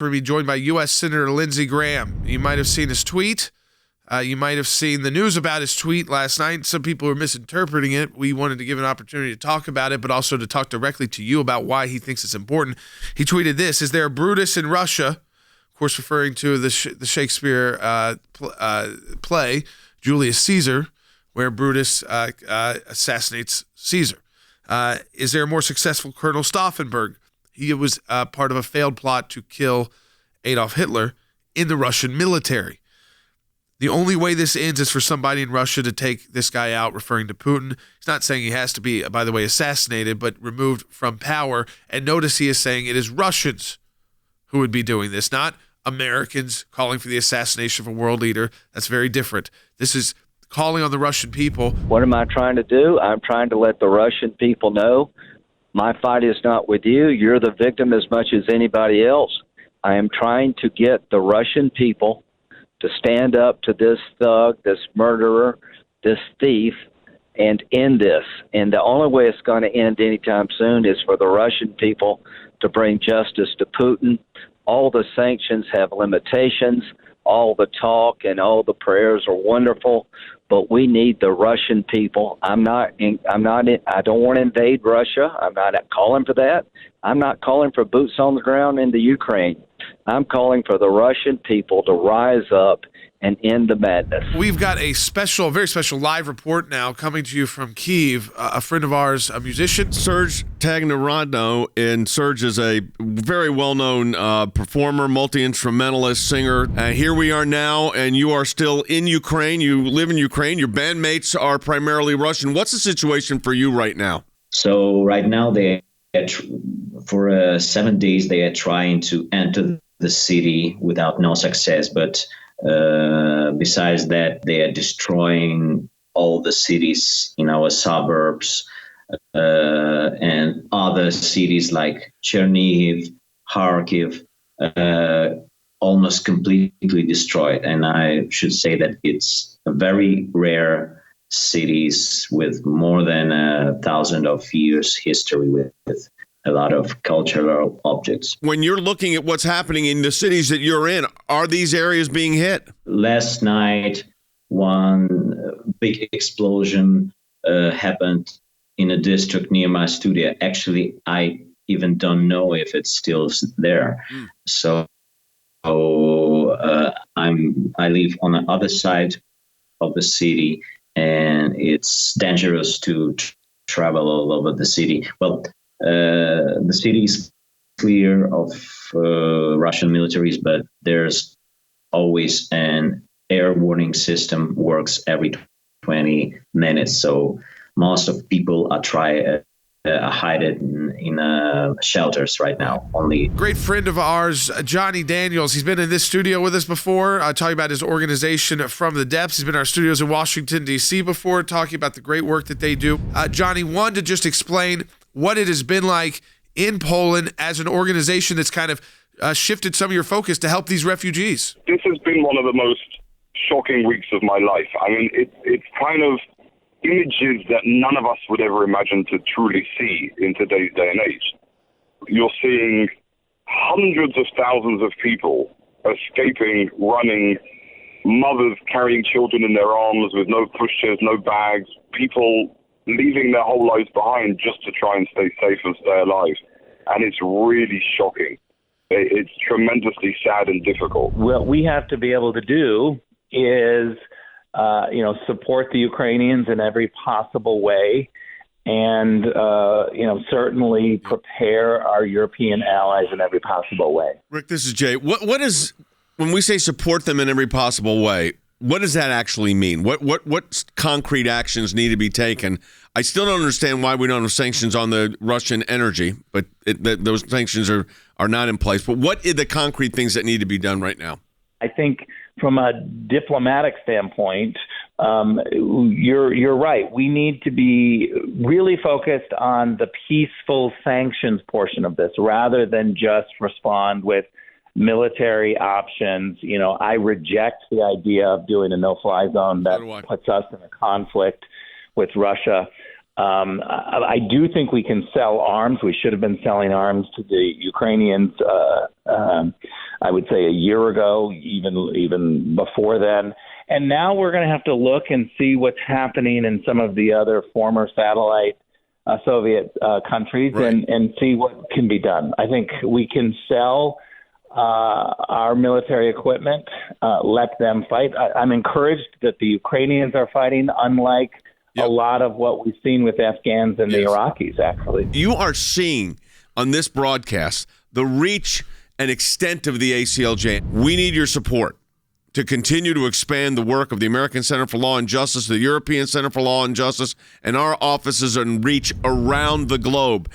We'll be joined by U.S. Senator Lindsey Graham. You might have seen his tweet. You might have seen the news about his tweet last night. Some people were misinterpreting it. We wanted to give an opportunity to talk about it, but also to talk directly to you about why he thinks it's important. He tweeted this: "Is there a Brutus in Russia?" Of course, referring to the Shakespeare play, Julius Caesar, where Brutus assassinates Caesar. Is there a more successful Colonel Stauffenberg? He was part of a failed plot to kill Adolf Hitler in the Russian military. The only way this ends is for somebody in Russia to take this guy out, referring to Putin. He's not saying he has to be, by the way, assassinated, but removed from power. And notice he is saying it is Russians who would be doing this, not Americans calling for the assassination of a world leader. That's very different. This is calling on the Russian people. What am I trying to do? I'm trying to let the Russian people know my fight is not with you. You're the victim as much as anybody else. I am trying to get the Russian people to stand up to this thug, this murderer, this thief, and end this. And the only way it's going to end anytime soon is for the Russian people to bring justice to Putin. All the sanctions have limitations. All the talk and all the prayers are wonderful, but we need the Russian people. I don't want to invade Russia. I'm not calling for that. I'm not calling for boots on the ground in the Ukraine. I'm calling for the Russian people to rise up and end the madness. We've got a very special live report now coming to you from Kyiv. A friend of ours, a musician, Serge Tagnarodno, and Serge is a very well-known performer, multi-instrumentalist, singer. Here we are now, and you are still in Ukraine. You live in Ukraine. Your bandmates are primarily Russian. What's the situation for you right now? So right now, for 7 days, they are trying to enter the city without no success, but besides that, they are destroying all the cities in our suburbs and other cities like Chernihiv, Kharkiv, almost completely destroyed. And I should say that it's a very rare cities with more than 1,000 of years history with a lot of cultural objects. When you're looking at what's happening in the cities that you're in, are these areas being hit? Last night, one big explosion happened in a district near my studio. Actually, I even don't know if it's still there. So I live on the other side of the city, and it's dangerous to travel all over the city. Well, the city is clear of Russian militaries, but there's always an air warning system works every 20 minutes. So most of people are hide it in shelters right now. Only great friend of ours, Johnny Daniels. He's been in this studio with us before, talking about his organization From the Depths. He's been in our studios in Washington, D.C. before, talking about the great work that they do. Johnny, wanted to just explain what it has been like in Poland as an organization that's kind of shifted some of your focus to help these refugees. This has been one of the most shocking weeks of my life. I mean, it's kind of images that none of us would ever imagine to truly see in today's day and age. You're seeing hundreds of thousands of people escaping, running, mothers carrying children in their arms with no pushchairs, no bags, people leaving their whole lives behind just to try and stay safe and stay alive. And it's really shocking. It's tremendously sad and difficult. What we have to be able to do is, support the Ukrainians in every possible way, and, certainly prepare our European allies in every possible way. Rick, this is Jay. What is, when we say support them in every possible way, what does that actually mean? What concrete actions need to be taken? I still don't understand why we don't have sanctions on the Russian energy, but those sanctions are not in place. But what are the concrete things that need to be done right now? I think from a diplomatic standpoint, you're right. We need to be really focused on the peaceful sanctions portion of this rather than just respond with military options. I reject the idea of doing a no-fly zone that puts us in a conflict with Russia. I do think we can sell arms. We should have been selling arms to the Ukrainians, I would say a year ago, even before then. And now we're going to have to look and see what's happening in some of the other former satellite Soviet countries, Right. and see what can be done. I think we can sell our military equipment, let them fight. I'm encouraged that the Ukrainians are fighting, unlike a lot of what we've seen with Afghans and the Iraqis, actually. You are seeing on this broadcast the reach and extent of the ACLJ. We need your support to continue to expand the work of the American Center for Law and Justice, the European Center for Law and Justice, and our offices and reach around the globe.